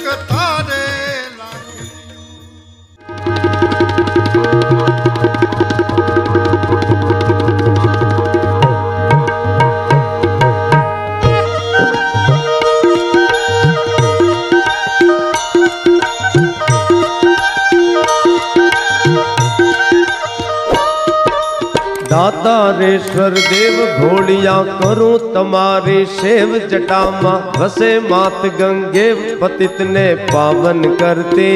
તારે दातारेश्वर देव भोलिया करूं तुम्हारी सेव जटामा वसे मात गंगे पतित ने पावन करते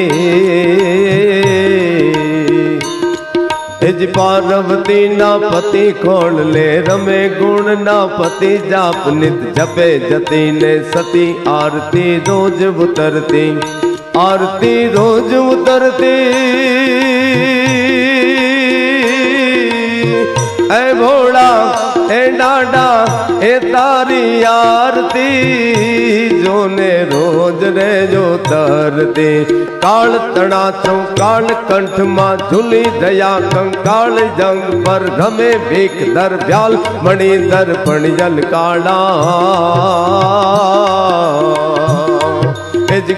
इज पार्वती ना पति खोल ले रमे गुण ना पति जाप नित जपे जती ने सती आरती रोज उतरती आरती रोज उतरती ऐ भोला ए डाडा ए तारी आरती जो ने रोज रे जो तरती काल तड़ा चौ काल कंठ मां झूली दया कंकाल जंग पर घमे भीख दर ब्याल मणि दर पणिजल काला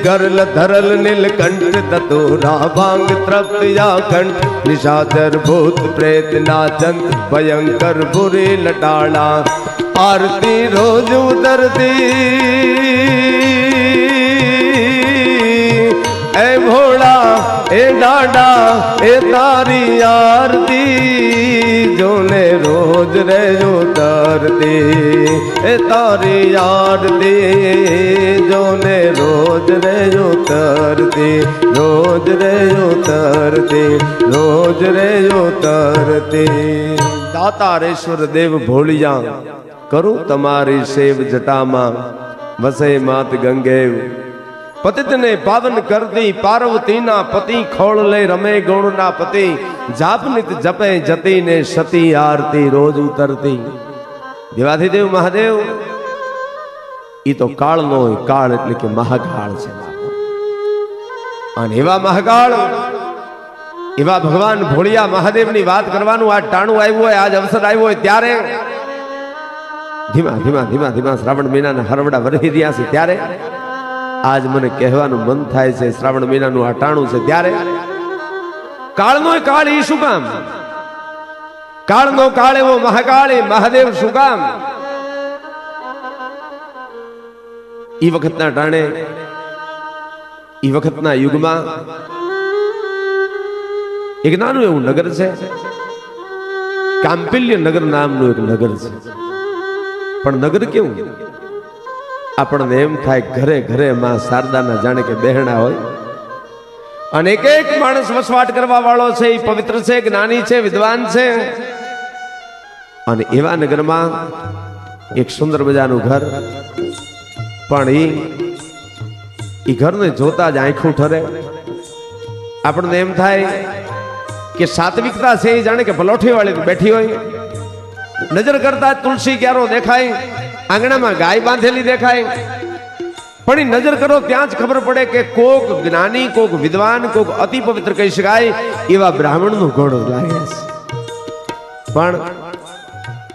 गरल धरल नीलकंठ दतोरा भांग तृप्त या कंठ निशाचर भूत प्रेत नाचंत भयंकर बुरी लटाड़ा आरती रोज उतरती ऐ भोला ए डाडा ए तारी आरती जो ने रोज रे उतरती ए तारी आरती जो ने रोज रे उतरती रोज रे उतरती रोज रे उतरती दातारेश्वर देव भोलिया करूं तमारी सेव जटामा वसे मात गंगे पतित ने पावन कर दी पार्वती ना पति खोल ले रमे गुण ना पति जाप नित जपे जती ने सती आरती रोज उतरती देवाधिदेव महादेव ई तो काल नो काल એટલે કે મહાકાળ છે અને એવા મહાકાળ એવા ભગવાન ભોળિયા મહાદેવની વાત કરવાનું આ ટાણું આવ્યું હોય આજ અવસર આવ્યો હોય ત્યારે ધીમા ધીમા ધીમા ધીમા શ્રાવણ મહિનાના હરવડા વરહી રહ્યા છે ત્યારે आज મને કહેવાનું મન થાય છે શ્રાવણ મહિનાનું અટાણું છે ત્યારે કાળનો કાળ ઈ શું કામ કાળનો કાળ એવો મહાકાળ મહાદેવ શું કામ ઈ વખતના ટાણે ઈ વખતના યુગમાં એક નાનું એવું નગર છે કાંપિલ્ય નગર નામનું એક નગર છે પણ નગર કેવું આપણને એમ થાય ઘરે ઘરે માં શારદાના જાણે કે બહેણા હોય અને એક એક માણસ વસવાટ કરવા વાળો છે એ પવિત્ર છે જ્ઞાની છે વિદ્વાન છે અને એવા નગરમાં એક સુંદર મજાનું ઘર પણ એ ઘરને જોતા જ આંખું ઠરે આપણને એમ થાય કે સાત્વિકતા છે એ જાણે કે પલોઠી વાળી બેઠી હોય નજર કરતા તુલસી ક્યારો દેખાય આંગણામાં ગાય બાંધેલી દેખાય પણ એ નજર કરો ત્યાં જ ખબર પડે કે કોક જ્ઞાની કોક વિદ્વાન કોક અતિ પવિત્ર કહી શકાય એવા બ્રાહ્મણનું ઘોડો લાગે છે પણ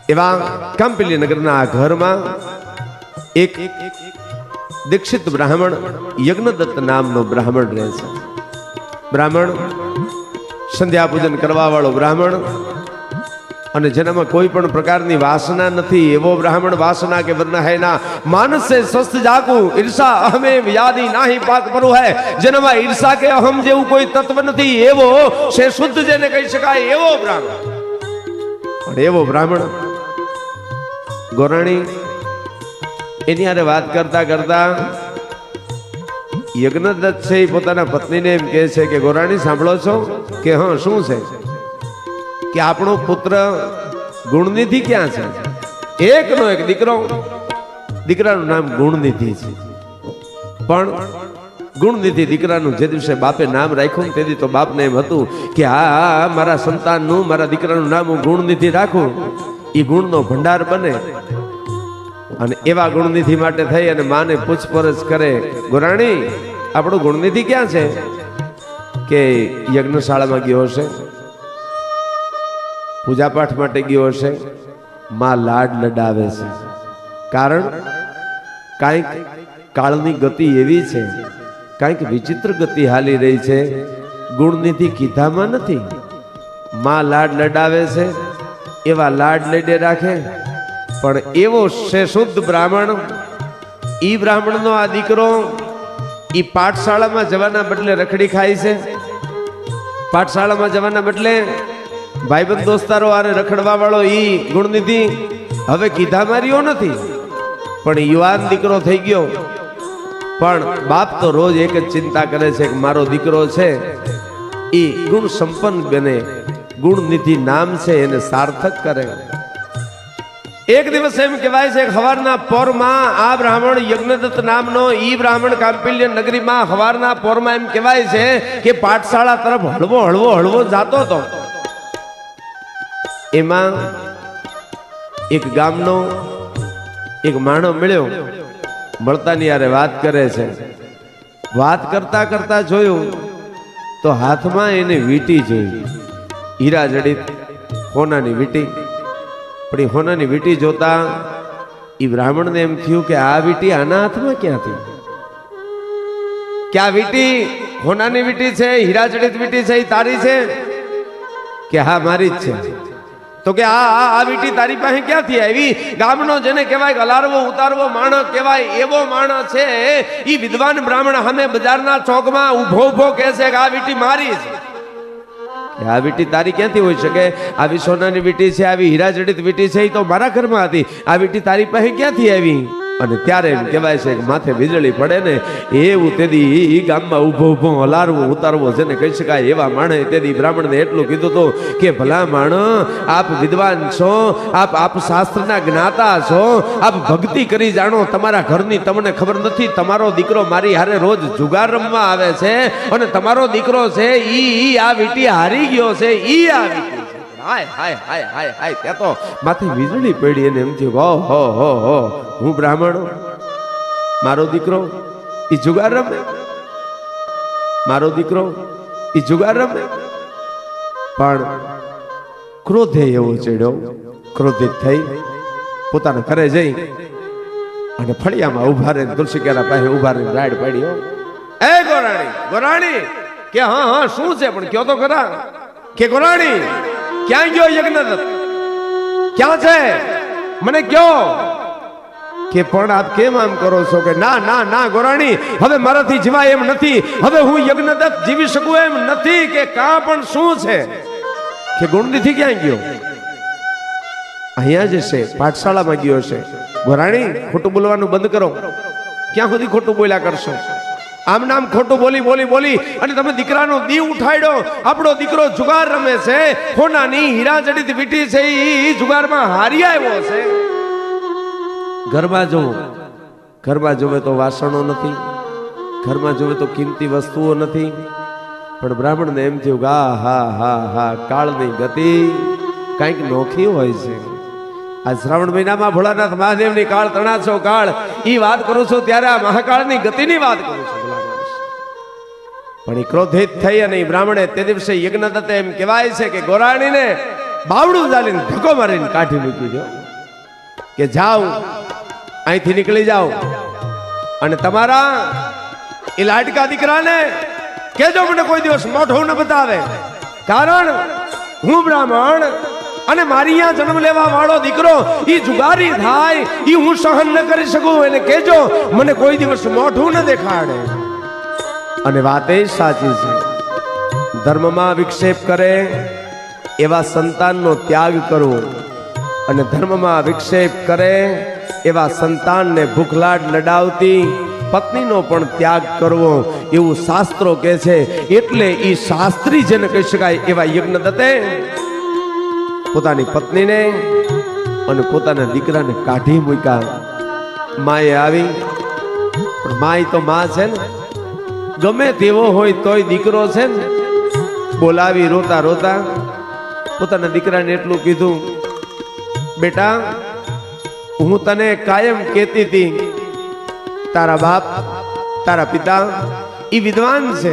એવા કાંપિલ્ય નગરના આ ઘરમાં એક દીક્ષિત બ્રાહ્મણ યજ્ઞદત્ત નામનો બ્રાહ્મણ રહે છે બ્રાહ્મણ સંધ્યા પૂજન કરવા વાળો બ્રાહ્મણ અને જેનામાં કોઈ પણ પ્રકારની વાસના નથી એવો બ્રાહ્મણ વાસના કે વર્ણ હૈ ના માનસ સે સ્વસ્થ જાકુ ઈર્ષા અહમે વ્યાધિ નાહી પાક પરુ હૈ જેનામાં ઈર્ષા કે અહમ જેવું કોઈ તત્વ નથી એવો સે શુદ્ધ જેને કહી શકાય એવો બ્રાહ્મણ પણ એવો બ્રાહ્મણ ગોરાણી એની હારે વાત કરતા કરતા યજ્ઞદત્ત છે એ પોતાના પત્નીને એમ કહે છે કે ગોરાણી સાંભળો છો કે હા શું છે કે આપણો પુત્ર ગુણનિધિ ક્યાં છે એકનો એક દીકરો દીકરાનું નામ ગુણનિધિ છે પણ ગુણનિધિ દીકરાનું જે દિવસે બાપે નામ રાખ્યું તેથી તો બાપને એમ હતું કે આ મારા સંતાનનું મારા દીકરાનું નામ હું ગુણનિધિ રાખું એ ગુણનો ભંડાર બને અને એવા ગુણનિધિ માટે થઈ અને માને પૂછપરછ કરે ગોરાણી આપણું ગુણનિધિ ક્યાં છે કે યજ્ઞશાળામાં ગયો હશે પૂજા પાઠ માટે ગયો હશે માં લાડ લડાવે છે કારણ કાંઈક કાળની ગતિ એવી છે કાંઈક વિચિત્ર ગતિ હાલી રહી છે. ગુણનિધિ કીધામાં નથી. માં લાડ લડાવે છે એવા લાડ લડે રાખે, પણ એવો છે શુદ્ધ બ્રાહ્મણ, ઈ બ્રાહ્મણનો આ દીકરો ઈ પાઠશાળામાં જવાના બદલે રખડી ખાય છે. પાઠશાળામાં જવાના બદલે ભાઈબંધ દોસ્તારો આરે રખડવા વાળો ઈ ગુણનિધિ હવે કીધા માર્યો નથી, પણ યુવાન દીકરો થઈ ગયો. પણ બાપ તો રોજ એક જ ચિંતા કરે છે કે મારો દીકરો છે ઈ ગુણ સંપન્ન બને, ગુણનિધિ નામ છે એને સાર્થક કરે. એક દિવસ એમ કહેવાય છે હવારના પોરમાં આ બ્રાહ્મણ યજ્ઞદત્ત નામનો ઈ બ્રાહ્મણ કાંપિલ્ય નગરીમાં હવારના પોરમાં એમ કહેવાય છે કે પાઠશાળા તરફ હળવો હળવો હળવો જાતો હતો. એમાં એક ગામનો એક માણો મળ્યો. મળતાની યારે વાત કરે છે. વાત કરતા કરતા જોયું તો હાથમાં એને વીંટી જોઈ, હીરા જડિત હોનાની વીંટી. પણ એ હોનાની વીંટી જોતા એ બ્રાહ્મણને એમ થયું કે આ વીંટી આના હાથમાં ક્યાંથી? કે આ વીંટી હોનાની વીંટી છે, હીરા જડિત વીંટી છે, એ તારી છે? કે હા મારી જ છે. તો કે આ વીંટી તારી પાસે ક્યાંથી આવી? ગામનો જેને કહેવાય અલારવો ઉતારવો માણસ કહેવાય એવો માણસ છે એ વિદ્વાન બ્રાહ્મણ સામે બજારના ચોકમાં ઊભો ઊભો કહે છે કે આ વીંટી મારી છે. આ વીંટી તારી ક્યાંથી હોઈ શકે? આવી સોનાની વીંટી છે, આવી હીરા જડિત વીંટી છે, એ તો મારા ઘરમાં હતી. આ વીંટી તારી પાસે ક્યાંથી આવી? અને ત્યારે એમ કહેવાય છે કે માથે વીજળી પડે ને એવું તેદી ઈ ગામમાં ઊભો ઊભો હલારવો ઉતારવો જેને કહી શકાય એવા માણે તેદી બ્રાહ્મણને એટલું કીધું હતું કે ભલા માણ, આપ વિદ્વાન છો, આપ શાસ્ત્રના જ્ઞાતા છો, આપ ભક્તિ કરી જાણો, તમારા ઘરની તમને ખબર નથી? તમારો દીકરો મારી હારે રોજ જુગાર રમવા આવે છે અને તમારો દીકરો છે ઈ આ વીંટી હારી ગયો છે. ઈ આ વીંટી હાય હાય હાય હાય હાય. ત્યાં તો માથે વીજળી પડી અને એમ થયું હો હું બ્રાહ્મણ, મારો દીકરો ઈ જુગાર રમે, મારો દીકરો ઈ જુગાર રમે. પણ ક્રોધે એવો ચડ્યો, ક્રોધિત થઈ પોતાના ઘરે જઈ અને ફળિયામાં ઉભા રહીને તુલસી કેરા પાસે ઉભા રહીને રાડ પાડી, એ ગોરાણી ગોરાણી, કે હા શું છે પણ કયો તો ખરા. કે ગોરાણી ક્યાં ગયો યજ્ઞદત્ત? ક્યાં છે મને કયો? કે પણ આપ કેમ આમ કરો છો? કે ના ના ના ગોરાણી, હવે મારાથી જીવાય એમ નથી, હવે હું યજ્ઞદત્ત જીવી શકું એમ નથી. કે કા પણ શું છે? કે ગુણનિધિ ક્યાં ગયો? અહીંયા જ છે, પાઠશાળામાં ગયો છે. ગોરાણી ખોટું બોલવાનું બંધ કરો. ક્યાં સુધી ખોટું બોલ્યા કરશો? આમ નામ ખોટું બોલી બોલી બોલી અને તમે દીકરાનો દીવ ઉઠાડ્યો. આપણો દીકરો જુગાર રમે છે, હોનાની હીરા જડિત વીંટી છે, એ જુગારમાં હારી આવ્યો છે. ઘરમાં જોવે તો વાસણો નથી, ઘરમાં જોવે તો કિંમતી વસ્તુઓ નથી. પણ બ્રાહ્મણને એમ થયું કે હા કાળની ગતિ કંઈક નોખી હોય છે. આ શ્રાવણ મહિનામાં ભોળાનાથ મહાદેવની કાળ તણાસો કાળ ઈ વાત કરું છું ત્યારે આ મહાકાળની ગતિની વાત કરું છું. પણ એ ક્રોધિત થઈ અને બ્રાહ્મણે તે દિવસે યજ્ઞદત્તે એમ કહેવાય છે કે ગોરાણીને બાવડું ચાલીને ધક્કો મારીને કાઢી મૂકી દો. કે જાઓ અહીંથી નીકળી જાઓ અને તમારા એ લાડકા દીકરાને કેજો મને કોઈ દિવસ મોઢું ન બતાવે. કારણ હું બ્રાહ્મણ અને મારી અહીંયા જન્મ લેવા વાળો દીકરો ઈ જુગારી થાય ઈ હું સહન ન કરી શકું. એને કેજો મને કોઈ દિવસ મોઢું ન દેખાડે. અને વાત એ સાચી છે, ધર્મમાં વિક્ષેપ કરે એવા સંતાનનો ત્યાગ કરવો અને ધર્મમાં વિક્ષેપ કરે એવા સંતાનને ભૂખલાડ લડાવતી પત્નીનો પણ ત્યાગ કરવો એવું શાસ્ત્રો કહે છે. એટલે ઈ શાસ્ત્રી જેને કહી શકાય એવા યજ્ઞદત્તે પોતાની પત્નીને અને પોતાના દીકરાને કાઢી મૂક્યા. માએ આવી, પણ માય તો માં છે ને, ગમે તેવો હોય તોય દીકરો છે ને, બોલાવી રોતા રોતા પોતાના દીકરાને એટલું કીધું, બેટા હું તને કાયમ કહેતી હતી તારા બાપ તારા પિતા ઈ વિદ્વાન છે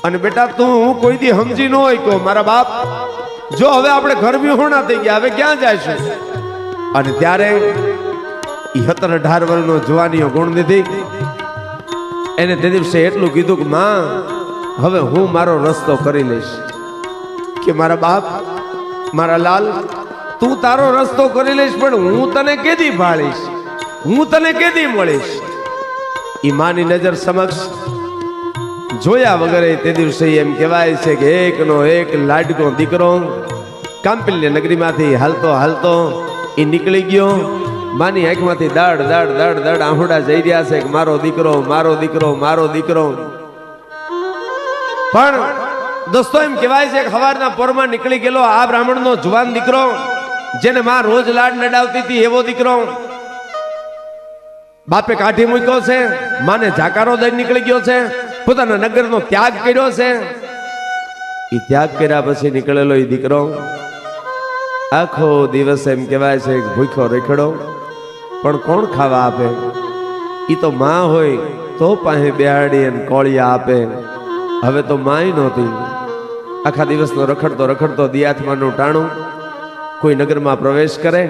અને બેટા તું હું કોઈ દી સમજી ન હોય તો મારા બાપ જો હવે આપણે ઘર વિહોણા થઈ ગયા, હવે ક્યાં જઈશું? અને ત્યારે ઈ 17-18 વર્ષનો જુવાનીઓ ગુણનિધિ એને તે દિવસે એટલું કીધું કે માં હવે હું મારો રસ્તો કરી લઈશ. કે મારા બાપ, મારા લાલ, તું તારો રસ્તો કરી લઈશ, પણ હું તને કેદી ભાળીશ, હું તને કેદી મળીશ. ઈ માની નજર સમક્ષ જોયા વગર તે દિવસે એમ કહેવાય છે કે એકનો એક લાડકો દીકરો કાંપિલ્ય નગરીમાંથી હાલતો હાલતો એ નીકળી ગયો. માની આંખમાંથી દડ દડ દડ દડ આંહુડા જઈ રહ્યા છે કે મારો દીકરો, મારો દીકરો, મારો દીકરો. પણ દોસ્તો એમ કહેવાય છે કે સવારના પોરમાં નીકળી ગયેલો આ બ્રાહ્મણનો જુવાન દીકરો, જેને માં રોજ લાડ નડાવતી હતી, એવો દીકરો બાપે કાઢી મૂક્યો છે, માને જાકારો દઈ નીકળી ગયો છે, પોતાના નગરનો ત્યાગ કર્યો છે. એ ત્યાગ કર્યા પછી નીકળેલો એ દીકરો આખો દિવસ એમ કહેવાય છે ભૂખ્યો રેખડો, પણ કોણ ખાવા આપે? ઈ તો માં હોય તો પાસે બેહાડી અને કોળિયા આપે. હવે તો માય નહોતી. આખા દિવસનો રખડતો રખડતો દિયાથમાનું ટાણું કોઈ નગરમાં પ્રવેશ કરે.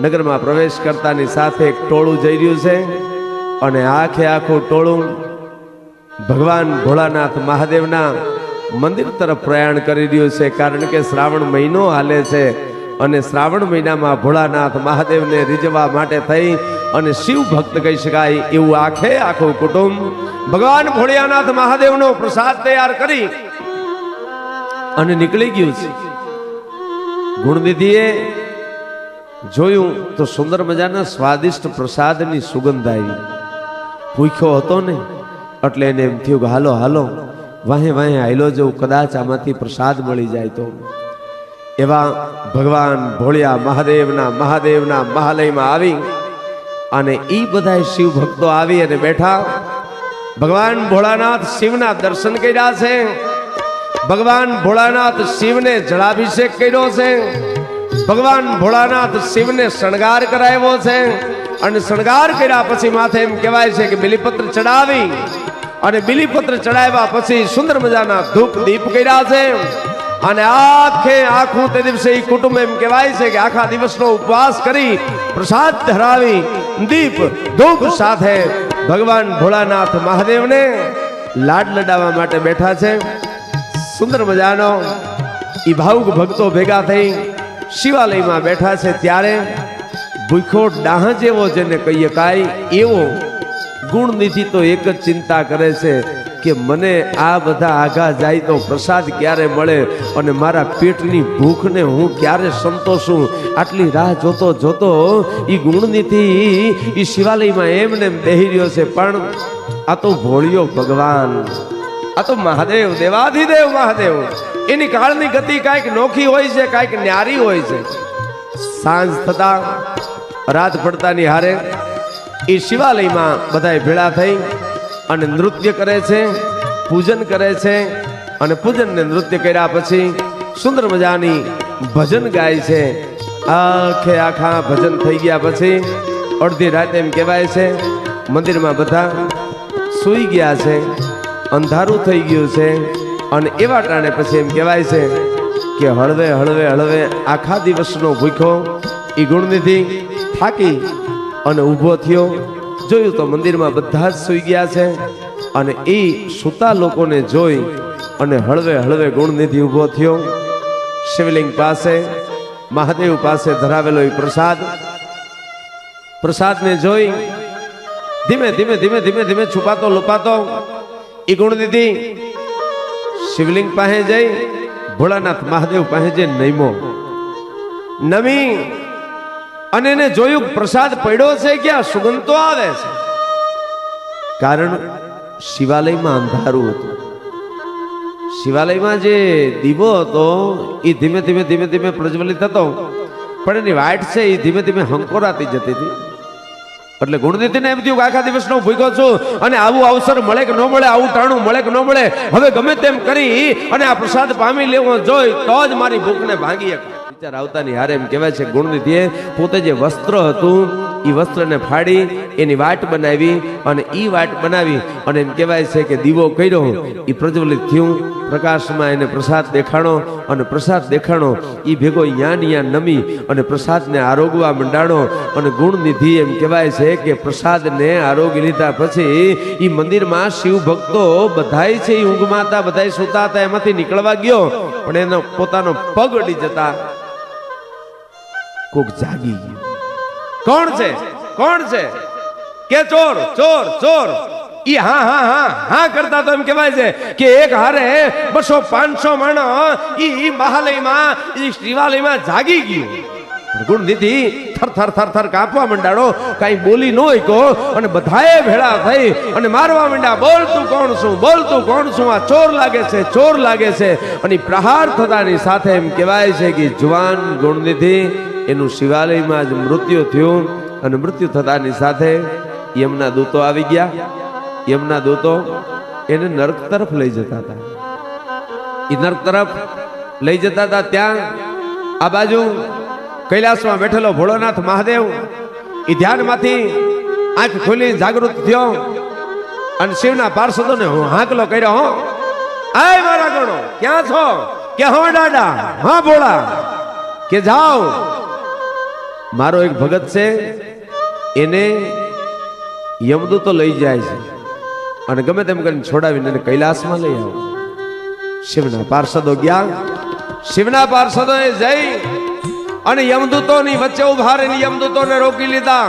નગરમાં પ્રવેશ કરતાની સાથે એક ટોળું જઈ રહ્યું છે, અને આખે આખું ટોળું ભગવાન ભોળાનાથ મહાદેવના મંદિર તરફ પ્રયાણ કરી રહ્યું છે. કારણ કે શ્રાવણ મહિનો હાલે છે, અને શ્રાવણ મહિનામાં ભોળાનાથ મહાદેવને રીઝવવા માટે થઈ અને શિવ ભક્ત કહી શકાય એવું આખે આખું કુટુંબ ભગવાન ભોળિયાનાથ મહાદેવનો પ્રસાદ તૈયાર કરી અને નીકળી ગયું છે. ગુણનિધિએ જોયું તો સુંદર મજાના સ્વાદિષ્ટ પ્રસાદની સુગંધ આવી. ભૂખ્યો હતો ને એટલે એને એમ થયું કે હાલો હાલો વાહે વાહે આયલો જવું, કદાચ આમાંથી પ્રસાદ મળી જાય તો. એવા ભગવાન ભોળિયા મહાદેવના મહાલયમાં આવી અને ઈ બધા શિવ ભક્તો આવી અને બેઠા. ભગવાન ભોળાનાથ શિવના દર્શન કર્યા છે. ભગવાન ભોળાનાથ શિવને જળાભિષેક કર્યો છે. ભગવાન ભોળાનાથ શિવને શણગાર કરાવ્યો છે. અને શણગાર કર્યા પછી માથે એમ કહેવાય છે કે બિલીપત્ર ચડાવી અને બિલીપત્ર ચડાવ્યા પછી સુંદર મજાના ધૂપ દીપ કર્યા છે. અને આખે આખું તે દિવસે એ કુટુંબ એમ કહેવાય છે કે આખા દિવસનો ઉપવાસ કરી પ્રસાદ ધરાવી દીપ ધૂપ સાથે ભગવાન ભોળાનાથ મહાદેવને લાડ લડાવવા માટે બેઠા છે. સુંદર મજાનો ઈ ભાવુક ભક્તો ભેગા થઈ શિવાલયમાં બેઠા છે. ત્યારે ભૂખો ડાહ જેવો જેને કહીએ કાય એવો ગુણનિધિ તો એક જ ચિંતા કરે છે કે મને આ બધા આઘા જાય તો પ્રસાદ ક્યારે મળે અને મારા પેટની ભૂખને હું ક્યારે સંતોષું. આટલી રાહ જોતો જોતો ઈ ગુણનિધિ ઈ શિવાલયમાં એમને બેહી રહ્યો છે. પણ આ તો ભોળિયો ભગવાન, આ તો મહાદેવ, દેવાધિદેવ મહાદેવ, એની કાળની ગતિ કાંઈક નોખી હોય છે, કાંઈક ન્યારી હોય છે. સાંજ થતા રાત પડતાની હારે એ શિવાલયમાં બધાય ભેળા થઈ અને નૃત્ય કરે છે, પૂજન કરે છે. અને પૂજન ને નૃત્ય કર્યા પછી સુંદર મજાની ભજન ગાય છે. આખે આખા ભજન થઈ ગયા પછી અડધી રાતે એમ કહેવાય છે મંદિરમાં બધા સૂઈ ગયા છે, અંધારું થઈ ગયું છે. અને એવા ટાણે પછી એમ કહેવાય છે કે હળવે હળવે હળવે આખા દિવસનો ભૂખ્યો એ ગુણનિધિ થાકી અને ઊભો થયો. જોયું તો મંદિરમાં બધા જ સૂઈ ગયા છે. અને એ સૂતા લોકોને જોઈ અને હળવે હળવે ગુણનિધિ ઊભો થયો. શિવલિંગ પાસે મહાદેવ પાસે ધરાવેલો એ પ્રસાદને જોઈ ધીમે ધીમે ધીમે ધીમે ધીમે છુપાતો લુપાતો એ ગુણનિધિ શિવલિંગ પાસે જઈ ભોળાનાથ મહાદેવ પાસે જઈ નમી અને એને જોયું પ્રસાદ પડ્યો છે ક્યાં સુગંધ તો આવે છે. કારણ શિવાલયમાં અંધારું હતું. શિવાલયમાં જે દીવો હતો એ ધીમે ધીમે ધીમે ધીમે પ્રજ્વલિત હતો, પણ એની વાઇટ છે એ ધીમે ધીમે હંકોરાતી જતી હતી. એટલે ગુણનિધિને એમ થયું કે આખા દિવસનો ભૂખ્યો છું અને આવું અવસર મળે કે ન મળે, આવું ટાણું મળે કે ન મળે, હવે ગમે તેમ કરી અને આ પ્રસાદ પામી લેવો જોઈ તો જ મારી ભૂખને ભાંગી શકે. વિચાર આવતાની હારે એમ કહેવાય છે ગુણનિધિએ પોતે જે વસ્ત્ર હતું એ વસ્ત્રને ફાડી એની વાટ બનાવી અને એ વાટ બનાવી અને એમ કહેવાય છે કે દીવો કર્યો, એ પ્રજ્વલિત થયું, પ્રકાશમાં એને પ્રસાદ દેખાણો અને પ્રસાદ દેખાણો એ ભેગો યાં નમી અને પ્રસાદને આરોગવા મંડાણો અને ગુણનિધિ એમ કહેવાય છે કે પ્રસાદને આરોગી લીધા પછી એ મંદિરમાં શિવ ભક્તો બધાય છે, એ ઊંઘમાં હતા, બધાય સૂતા હતા, એમાંથી નીકળવા ગયો પણ એનો પોતાનો પગ અડી જતા કોક જાગી ગયું. કોણ છે? કોણ છે? કે ચોર ચોર ચોર. ઈ હા હા હા હા કરતા તો એમ કહેવાય છે કે એક હારે 200-500 માણસ ઈ મહાલયમાં ઈ શિવાલયમાં જાગી ગયું. ગુણનિધિ થર થર થર થર કાપવા માંડાડો, કઈ બોલી ન હોય કો અને બધાએ ભેળા થઈ અને મારવા માંડ્યા. બોલ તું કોણ છું, બોલ તું કોણ છું, આ ચોર લાગે છે, ચોર લાગે છે. અને પ્રહાર થતાની સાથે એમ કહેવાય છે કે જુવાન ગુણનિધિ એનું શિવાલયમાં જ મૃત્યુ થયું અને મૃત્યુ થતાની સાથે યમના દૂતો આવી ગયા. યમના દૂતો એને નરક તરફ લઈ જતા હતા. એ નરક તરફ લઈ જતા હતા. ત્યાં આ બાજુ કૈલાસમાં બેઠેલો ભોળોનાથ મહાદેવ એ ધ્યાનમાંથી આંખ ખોલી જાગૃત થયો અને શિવના પાર્ષદોને હાંકલો કર્યો. હો આય મારા ગણો, ક્યાં છો? કે હા દાદા, હા ભોળા. કે જાઓ, મારો એક ભગત છે, એને યમદૂતો લઈ જાય છે અને ગમે તેમ કરીને છોડાવીને એને કૈલાસમાં લઈ આવો. શિવના પાર્ષદો ગયા. શિવના પાર્ષદોએ જઈ અને યમદૂતોની વચ્ચે ઉભા રહીને યમદૂતોને રોકી લીધા.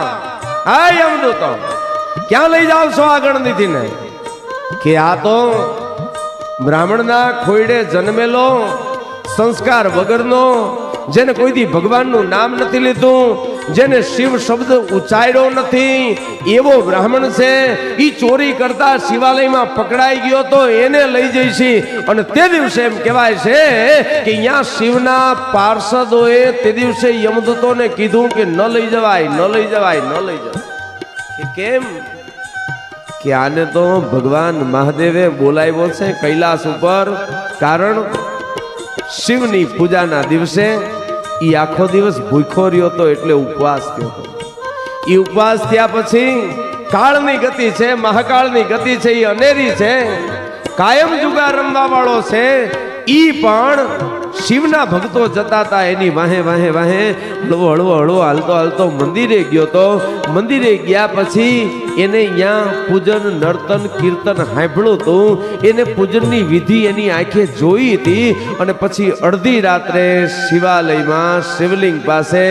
હા યમદૂતો, ક્યાં લઈ જાવ છો આ ગણનિધિને? કે આ તો બ્રાહ્મણના ખોયડે જન્મેલો, સંસ્કાર વગરનો, જેને કોઈથી ભગવાનનું નામ નથી લીધું, જેને શિવ શબ્દ ઉચ્ચાર્યો નથી, એવો બ્રાહ્મણ છે. ઈ ચોરી કરતા શિવાલયમાં પકડાઈ ગયો તો એને લઈ જઈશી. અને તે દિવસે એમ કહેવાય છે કે અહીંયા શિવના પાર્ષદોએ તે દિવસે યમદૂતોને કીધું કે ન લઈ જવાય, ન લઈ જવાય, ન લઈ જવાય. કે કેમ? કે આને તો ભગવાન મહાદેવે બોલાવ્યો છે કૈલાસ ઉપર. કારણ શિવની પૂજાના દિવસે ઈ આખો દિવસ ભૂખ્યો રહ્યો હતો એટલે ઉપવાસ થયો હતો. ઈ ઉપવાસ થયા પછી કાળની ગતિ છે, મહાકાળની ગતિ છે, ઈ અનેરી છે, કાયમ જુગાર રમવા વાળો છે. ઈ પણ શિવના ભક્તો જતા હતા એની વાહે વાહે વાહે હળવો હળવો હળવો હાલતો હાલતો મંદિરે ગયો તો. મંદિરે ગયા પછી એને અહીંયા પૂજન નર્તન કીર્તન સાંભળ્યું હતું. એને પૂજનની વિધિ એની આંખે જોઈ હતી અને પછી અડધી રાત્રે શિવાલયમાં શિવલિંગ પાસે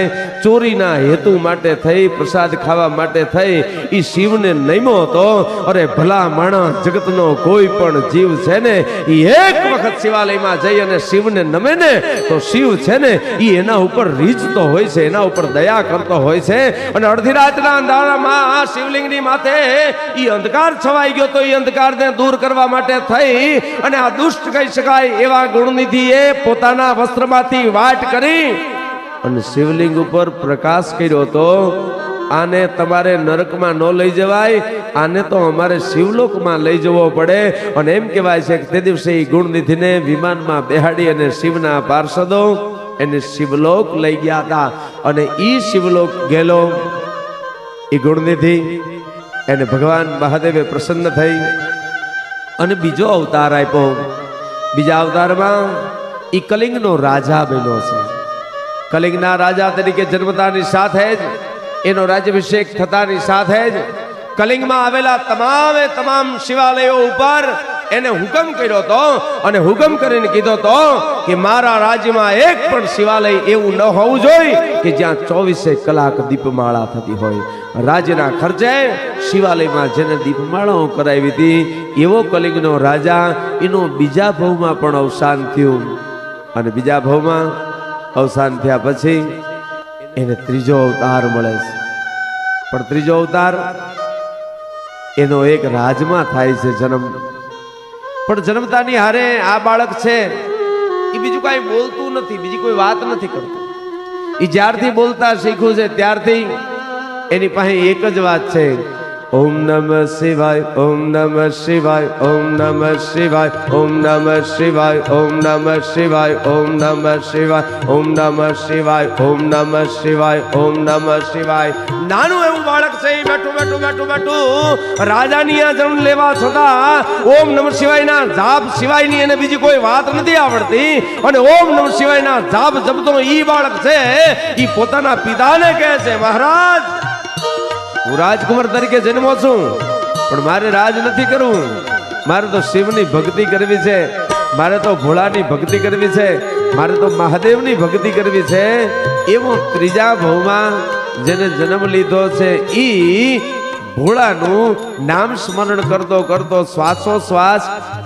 ચોરીના હેતુ માટે થઈ, પ્રસાદ ખાવા માટે થઈ એ શિવને નમ્યો હતો. અરે ભલા માણસ, જગતનો કોઈ પણ જીવ છે ને એ એક વખત શિવાલયમાં જઈ અને શિવને નમે ને તો શિવ છે ને એ એના ઉપર રીઝતો હોય છે, એના ઉપર દયા કરતો હોય છે. અને અડધી રાતના અંધારામાં આ શિવલિંગની માથે ઈ અંધકાર છવાઈ ગયો તો એ અંધકારને દૂર કરવા માટે થઈ અને આ દુષ્ટ કહી શકાય એવા ગુણનિધિએ પોતાના વસ્ત્રમાંથી વાટ કરી અને શિવલિંગ ઉપર પ્રકાશ કર્યો હતો. આને તમારે નરકમાં ન લઈ જવાય, આને તો અમારે શિવલોકમાં લઈ જવો પડે. અને એમ કહેવાય છે કે તે દિવસે એ ગુણનિધિને વિમાનમાં બેહાડી અને શિવના પાર્ષદો એને શિવલોક લઈ ગયા હતા. અને ઈ શિવલોક ગયેલો એ ગુણનિધિ એને ભગવાન મહાદેવે પ્રસન્ન થઈ અને બીજો અવતાર આપ્યો. બીજા અવતારમાં ઈ કલિંગનો રાજા બન્યો છે. કલિંગના રાજા તરીકે જન્મતાની સાથે જ એનો રાજ્યાભિષેક થતાની સાથે જ કલિંગમાં આવેલા તમામે તમામ શિવાલયો ઉપર એને હુકમ કર્યો હતો. અને હુકમ કરીને કીધો હતો કે મારા રાજ્યમાં એક પણ શિવાલય એવું ન હોવું જોઈએ કે જ્યાં 24 કલાક દીપમાળા થતી હોય. રાજ્યના ખર્ચે શિવાલયમાં જેને દીપમાળાઓ કરાવી હતી એવો કલિંગનો રાજા, એનો બીજા ભવમાં પણ અવસાન થયું. અને બીજા ભવમાં અવસાન થયા પછી એને ત્રીજો અવતાર મળે છે. પણ ત્રીજો અવતાર એનો એક રાજમાં થાય છે જન્મ. પણ જન્મતાની હારે આ બાળક છે એ બીજું કાંઈ બોલતું નથી, બીજી કોઈ વાત નથી કરતું. એ જ્યારથી બોલતા શીખ્યું છે ત્યારથી એની પાસે એક જ વાત છે ओम नमः शिवाय ओम नमः शिवाय ओम नमः शिवाय ओम नमः शिवाय ओम नमः शिवाय ओम नमः शिवाय ओम नमः शिवाय ओम नमः शिवाय ओम नमः शिवाय। नानु एवं बाळक છે બેઠું બેઠું બેઠું બેઠું રાજાની આ જન્મ લેવા છતાં ઓમ નમઃ શિવાયના જાપ સિવાયની એને બીજી કોઈ વાત નથી આવડતી અને ઓમ નમઃ શિવાયના જાપ જપતો ઈ બાળક છે ઈ પોતાના પિતાને કહે છે મહારાજ હું રાજકુમાર તરીકે જન્મો છું પણ મારે રાજ નથી કરવું, મારે તો શિવની ભક્તિ કરવી છે, મારે તો ભોળાની ભક્તિ કરવી છે, મારે તો મહાદેવની ભક્તિ કરવી છે। એવો ત્રીજા ભાવમાં જેને જન્મ લીધો છે ઈ ભોળાનું નામ સ્મરણ કરતો કરતો શ્વાસોશ્વાસ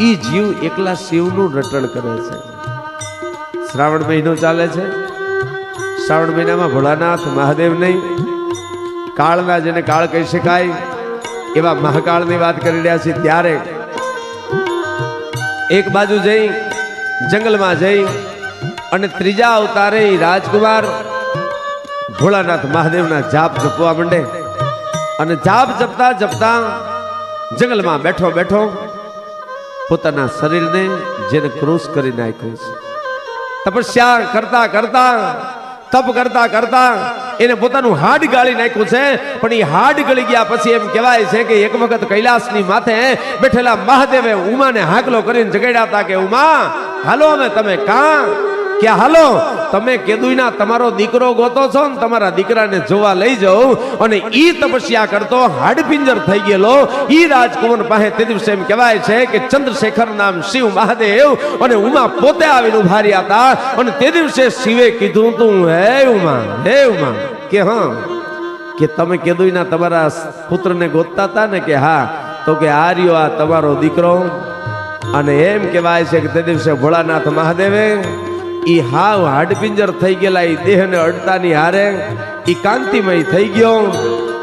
ઈ જીવ એકલા શિવનું રટણ કરે છે। શ્રાવણ મહિનો ચાલે છે, શ્રાવણ મહિનામાં ભોળાનાથ મહાદેવ નહીં કાળના જેને કાળ કહી શકાય એવા મહાકાળની વાત કરી રહ્યા છે। ત્યારે એક બાજુ જઈ જંગલમાં જઈ અને ત્રીજા અવતારે રાજકુમાર ભોળાનાથ મહાદેવના જાપ જપવા માંડે અને જાપ જપતા જપતા જંગલમાં બેઠો બેઠો પોતાના શરીરને જેને ક્રૂસ કરી નાખ્યું છે, તપસ્યા કરતા કરતા તપ કરતા કરતા એને પોતાનું હાડ ગાળી નાખ્યું છે। પણ એ હાડ ગળી ગયા પછી એમ કહેવાય છે કે એક વખત કૈલાસની માથે બેઠેલા મહાદેવે ઉમાને હાકલો કરીને જગાડ્યા હતા કે ઉમા હાલો અમે તમે કાં કે હાલો તમે કેદુઈના તમારો દીકરો ગોતો છો ને તમારા દીકરાને જોવા લઈ જાઓ અને ઈ તપસ્યા કરતો હાડપિંજર થઈ ગયેલો ઈ રાજકુમાર પાસે તે દિવસે એમ કહેવાય છે કે ચંદ્રશેખર નામ શિવ મહાદેવ અને ઉમા પોતે આવીને ઉભા રહ્યા હતા અને તે દિવસે શિવે કીધું તું હે ઉમા કે હા કે તમે કેદુઈના તમારા પુત્રને ગોતતા હતા ને કે હા તો કે આ રહ્યો આ તમારો દીકરો। અને એમ કહેવાય છે કે તે દિવસે ભોળાનાથ મહાદેવે ઈ હાવ હાડપિંજર થઈ ગયેલા ઈ દેહને અડતાની હારે ઈ કાંતિમય થઈ ગયો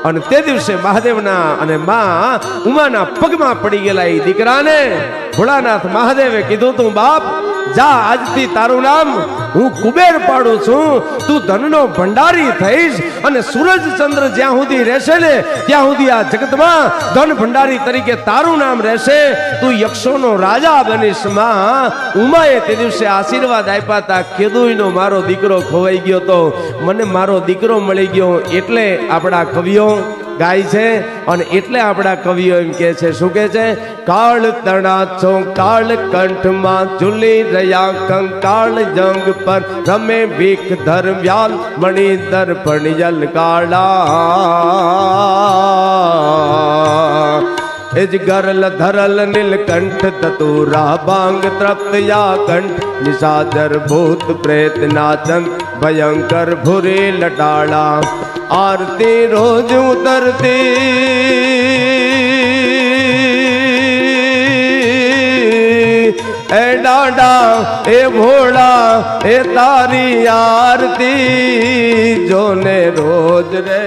અને તે દિવસે મહાદેવના અને માં ઉમાના પગમાં પડી ગયેલા ઈ દીકરાને ભોળાનાથ મહાદેવે કીધું તું બાપ જા આજથી તારું નામ હું કુબેર પાડું છું, તું ધનનો ભંડારી થઈશ અને સૂરજ ચંદ્ર જ્યાં સુધી રહેશે ને ત્યાં સુધી આ જગતમાં ધન ભંડારી તરીકે તારું નામ રહેશે, તું યક્ષોનો રાજા બનીશ। માં ઉમાએ તે દિવસે આશીર્વાદ આપ્યા હતા કેદુઈનો મારો દીકરો ખોવાઈ ગયો તો મને મારો દીકરો મળી ગયો એટલે આપણા કવિઓ ગાય છે અને એટલે આપણા કવિઓ એમ કહે છે શું કહે છે કાળ તણા છો કાળ કંઠમાં ઝૂલી રહ્યા કંકાળ જંગ પર રમે ભીખ ધર્મ્યાલ મણી દર્પણ જલ કાળા એજ ગરલ ધરલ નીલકંઠ તતુરા બાંગ તૃપ્તયા કંઠ નિશાચર ભૂત પ્રેત નાચન ભયંકર ભૂરે લટાળા आरती रोज उतरती ए डाडा ए भोला ए तारी आरती जो ने रोज रे